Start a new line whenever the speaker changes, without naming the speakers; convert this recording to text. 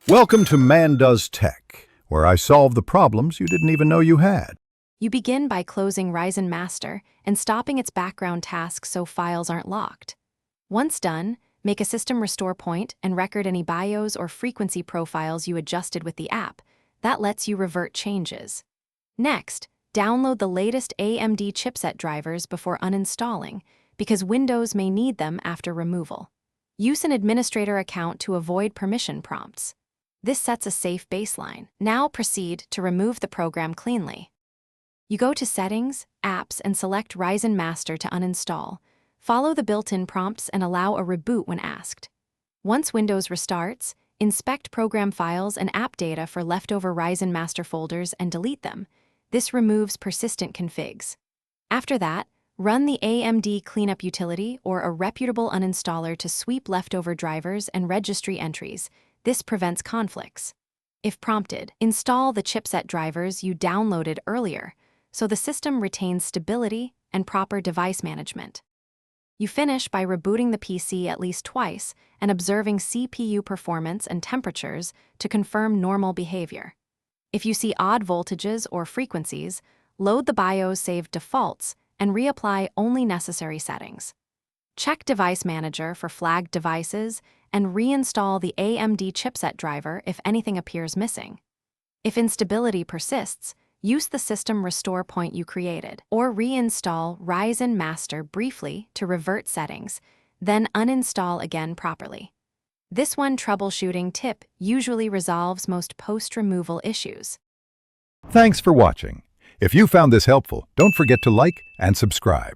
Welcome to Man Does Tech, where I solve the problems you didn't even know you had.
You begin by closing Ryzen Master and stopping its background tasks so files aren't locked. Once done, make a system restore point and record any BIOS or frequency profiles you adjusted with the app. That lets you revert changes. Next, download the latest AMD chipset drivers before uninstalling, because Windows may need them after removal. Use an administrator account to avoid permission prompts. This sets a safe baseline. Now proceed to remove the program cleanly. You go to Settings, Apps, and select Ryzen Master to uninstall. Follow the built-in prompts and allow a reboot when asked. Once Windows restarts, inspect program files and app data for leftover Ryzen Master folders and delete them. This removes persistent configs. After that, run the AMD Cleanup utility or a reputable uninstaller to sweep leftover drivers and registry entries. This prevents conflicts. If prompted, install the chipset drivers you downloaded earlier, so the system retains stability and proper device management. You finish by rebooting the PC at least twice and observing CPU performance and temperatures to confirm normal behavior. If you see odd voltages or frequencies, load the BIOS saved defaults and reapply only necessary settings. Check Device Manager for flagged devices and reinstall the AMD chipset driver if anything appears missing. If instability persists, use the system restore point you created, or reinstall Ryzen Master briefly to revert settings, then uninstall again properly. This one troubleshooting tip usually resolves most post-removal issues.
Thanks for watching. If you found this helpful, don't forget to like and subscribe.